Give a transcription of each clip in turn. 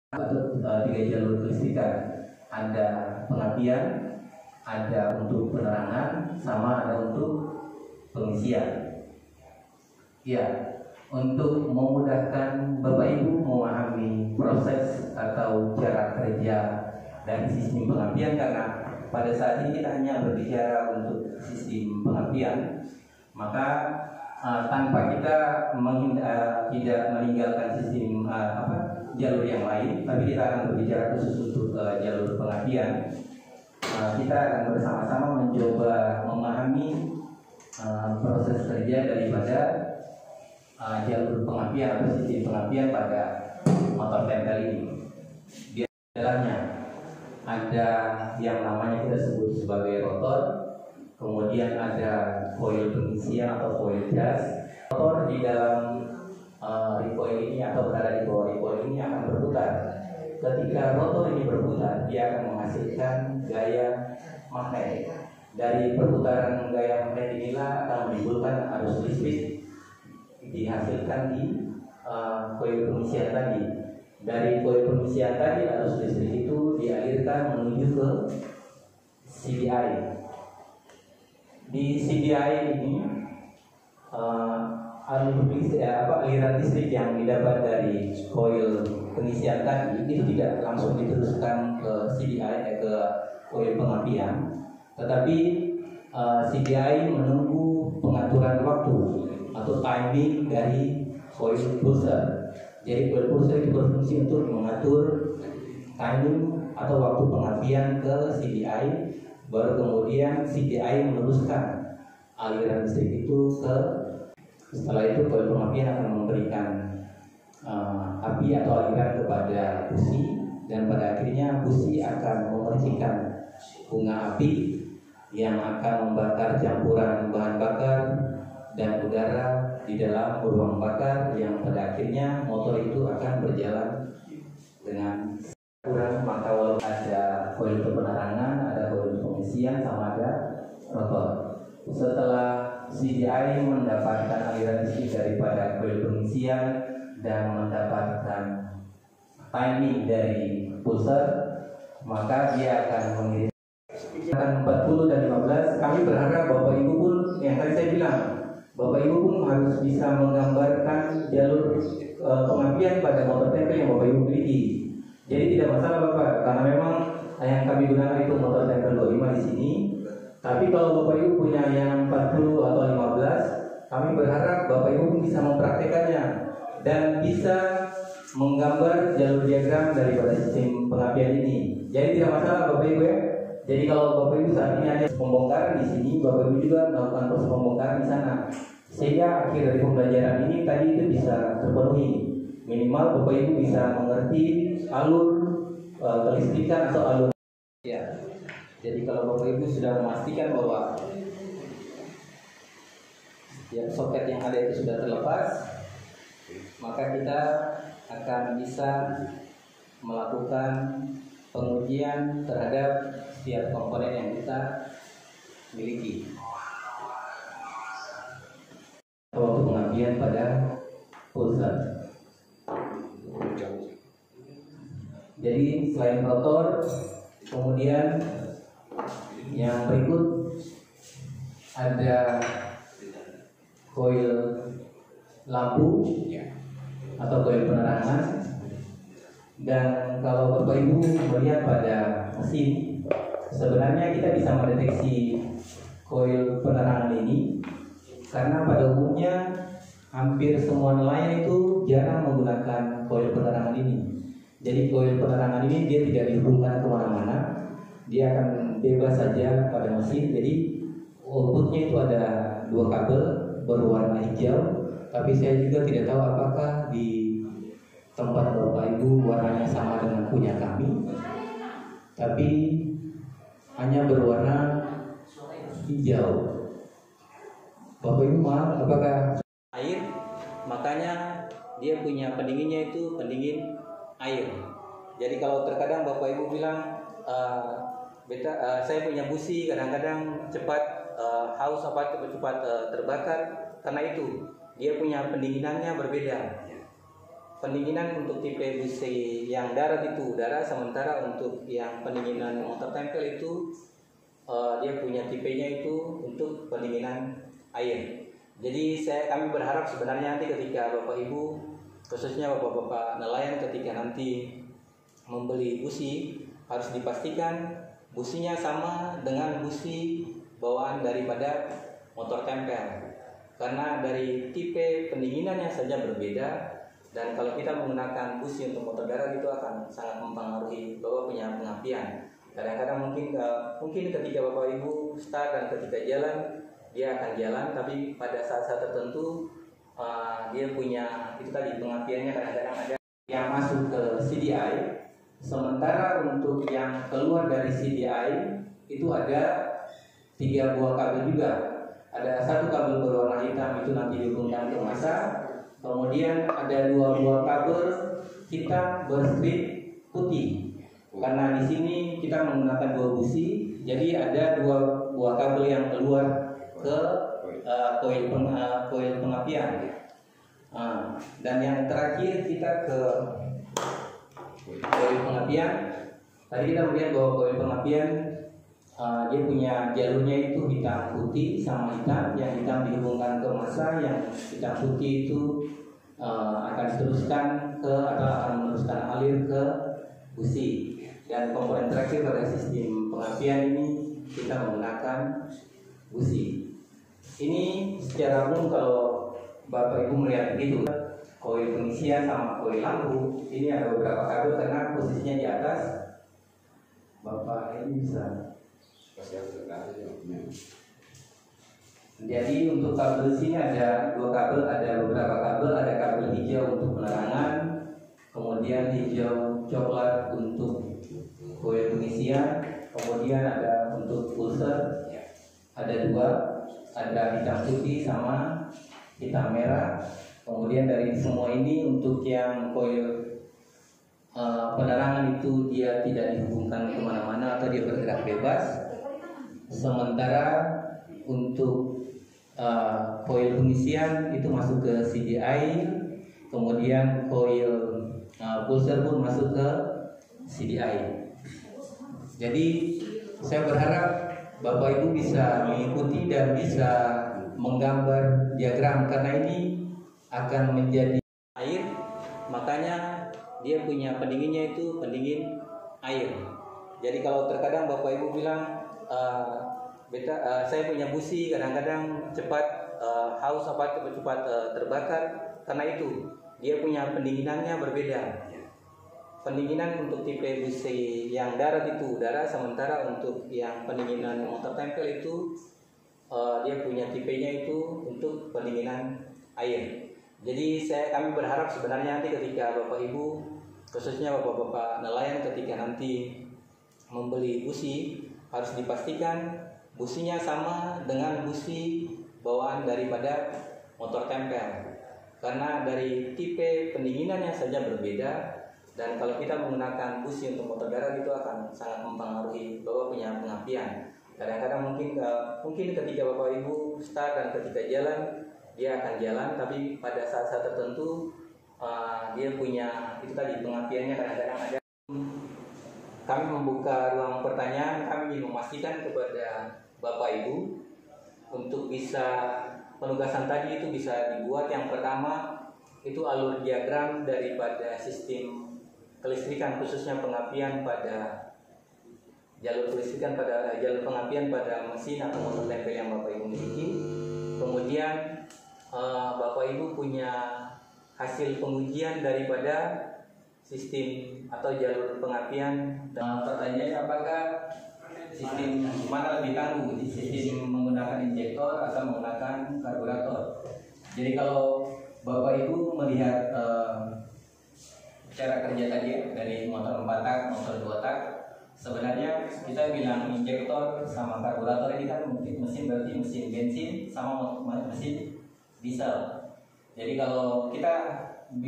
Atau tiga jalur kelistrikan, ada pengapian, ada untuk penerangan, sama ada untuk pengisian. Ya, untuk memudahkan Bapak Ibu memahami proses atau cara kerja dari sistem pengapian, karena pada saat ini kita hanya berbicara untuk sistem pengapian, maka tanpa kita tidak meninggalkan sistem jalur yang lain, tapi kita akan berbicara khusus untuk jalur pengapian. Kita akan bersama-sama mencoba memahami proses kerja daripada jalur pengapian atau sistem pengapian pada motor tempel ini. Di dalamnya ada yang namanya kita sebut sebagai rotor, kemudian ada coil pengisian atau coil jas. Rotor di dalam recoil ini atau berada di bawah recoil ini akan berputar. Ketika rotor ini berputar, dia akan menghasilkan gaya magnet. Dari perputaran gaya magnet inilah akan menimbulkan arus listrik dihasilkan di coil pengisian tadi. Dari coil pengisian tadi, arus listrik itu dialirkan menuju ke CDI. Di CDI ini aliran listrik yang didapat dari coil pengisian tadi itu tidak langsung diteruskan ke CDI ke coil pengapian, tetapi CDI menunggu pengaturan waktu atau timing dari coil pulser. Jadi coil pulser itu berfungsi untuk mengatur timing atau waktu pengapian ke CDI, baru kemudian CDI meneruskan aliran listrik itu ke. Setelah itu coil pengapian akan memberikan api atau aliran kepada busi, dan pada akhirnya busi akan memercikan bunga api yang akan membakar campuran bahan bakar dan udara di dalam ruang bakar, yang pada akhirnya motor itu akan berjalan dengan kurang. Maka walau ada coil penerangan, ada coil pengisian, sama ada rotor. Setelah CDI mendapatkan aliran listrik daripada coil pengisian dan mendapatkan timing dari pulser, maka dia akan mengirimkan 40 dan 15. Kami berharap Bapak Ibu pun, yang tadi saya bilang, Bapak Ibu pun harus bisa menggambarkan jalur pengapian pada motor tempel yang Bapak Ibu miliki. Jadi tidak masalah Bapak, karena memang yang kami gunakan itu motor tempel 25 di sini. Tapi kalau Bapak Ibu punya yang 40 atau 15, kami berharap Bapak Ibu pun bisa mempraktekannya dan bisa menggambar jalur diagram daripada sistem pengapian ini. Jadi tidak masalah Bapak Ibu ya. Jadi kalau Bapak Ibu saat ini ada pembongkaran di sini, Bapak Ibu juga melakukan proses pembongkaran di sana, sehingga akhir dari pembelajaran ini tadi itu bisa terpenuhi. Minimal Bapak Ibu bisa mengerti alur kelistrikan atau alur. Ya. Jadi kalau Bapak Ibu sudah memastikan bahwa setiap soket yang ada itu sudah terlepas, maka kita akan bisa melakukan pengujian terhadap setiap komponen yang kita miliki. Waktu pengapian pada pulser. Jadi selain rotor, kemudian yang berikut ada coil lampu atau coil penerangan. Dan kalau Bapak Ibu melihat pada mesin, sebenarnya kita bisa mendeteksi coil penerangan ini karena pada umumnya hampir semua nelayan itu jarang menggunakan coil penerangan ini. Jadi coil penerangan ini dia tidak dihubungkan kemana-mana, dia akan bebas saja pada mesin. Jadi outputnya itu ada dua kabel berwarna hijau, tapi saya juga tidak tahu apakah di tempat Bapak Ibu warnanya sama dengan punya kami, tapi hanya berwarna hijau. Bapak Ibu maaf, apakah air? Makanya dia punya pendinginnya itu pendingin air. Jadi kalau terkadang Bapak Ibu bilang saya punya busi, kadang-kadang cepat haus cepat terbakar, karena itu dia punya pendinginannya berbeda. pendinginan untuk tipe busi yang darat itu udara, sementara untuk yang pendinginan motor tempel itu dia punya tipenya itu untuk pendinginan air. Jadi kami berharap sebenarnya nanti ketika Bapak Ibu, khususnya Bapak-bapak nelayan, ketika nanti membeli busi harus dipastikan businya sama dengan busi bawaan daripada motor tempel, karena dari tipe pendinginannya saja berbeda. Dan kalau kita menggunakan busi untuk motor darat itu akan sangat mempengaruhi bahwa punya pengapian. Kadang-kadang mungkin ketika Bapak Ibu start dan ketika jalan dia akan jalan, tapi pada saat-saat tertentu dia punya itu tadi pengapiannya kadang-kadang ada yang masuk ke CDI, sementara untuk yang keluar dari CDI itu ada 3 buah kabel juga. Ada 1 kabel berwarna hitam itu nanti dihubungkan ke massa, kemudian ada 2 buah kabel hitam berstrip putih. Karena di sini kita menggunakan 2 busi, jadi ada 2 buah kabel yang keluar ke koil pengapian. Dan yang terakhir kita ke koil pengapian. Tadi kita melihat bahwa koil pengapian dia punya jalurnya itu hitam putih sama hitam. Yang hitam dihubungkan ke massa, yang hitam putih itu akan diteruskan ke atau akan meneruskan alir ke busi. Dan komponen terakhir pada sistem pengapian ini kita menggunakan busi. Ini secara umum kalau Bapak Ibu melihat begitu, koil pengisian sama koil lampu ini ada beberapa kabel karena posisinya di atas. Bapak ini bisa. Jadi untuk kabel sini ada 2 kabel, ada beberapa kabel, ada kabel hijau untuk penerangan, kemudian hijau coklat untuk koil pengisian, kemudian ada untuk pulser, ada 2, ada hitam putih sama hitam merah. Kemudian dari semua ini untuk yang koil penerangan itu dia tidak dihubungkan kemana-mana atau dia bergerak bebas. Sementara untuk koil pengisian itu masuk ke CDI, kemudian koil pulser pun masuk ke CDI. Jadi saya berharap Bapak Ibu bisa mengikuti dan bisa menggambar diagram, karena ini akan menjadi air, makanya dia punya pendinginnya itu pendingin air. Jadi kalau terkadang Bapak Ibu bilang saya punya busi kadang-kadang cepat haus apa cepat terbakar, karena itu dia punya pendinginannya berbeda. Pendinginan untuk tipe busi yang darat itu udara, sementara untuk yang pendinginan motor tempel itu dia punya tipenya itu untuk pendinginan air. Jadi kami berharap sebenarnya nanti ketika Bapak Ibu, khususnya Bapak-bapak nelayan, ketika nanti membeli busi harus dipastikan businya sama dengan busi bawaan daripada motor tempel, karena dari tipe pendinginannya saja berbeda. Dan kalau kita menggunakan busi untuk motor darat itu akan sangat mempengaruhi bahwa punya pengapian. Kadang-kadang mungkin ketika Bapak Ibu start dan ketika jalan dia akan jalan, tapi pada saat-saat tertentu dia punya itu tadi pengapiannya kadang-kadang ada. Kami membuka ruang pertanyaan. Kami ingin memastikan kepada Bapak Ibu untuk bisa penugasan tadi itu bisa dibuat. Yang pertama itu alur diagram daripada sistem kelistrikan, khususnya pengapian pada jalur kelistrikan pada jalur pengapian pada mesin atau motor tempel yang Bapak Ibu miliki. Kemudian Bapak Ibu punya hasil pengujian daripada sistem atau jalur pengapian. Dan pertanyaannya apakah sistem mana lebih tangguh, sistem menggunakan injektor atau menggunakan karburator? Jadi kalau Bapak Ibu melihat cara kerja tadi dari motor 4 tak, motor 2 tak, sebenarnya kita bilang injektor sama karburator ini kan mesin berarti mesin bensin sama mesin diesel. Jadi kalau kita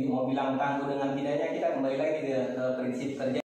mau bilang tangguh dengan tidaknya, kita kembali lagi ke prinsip kerja.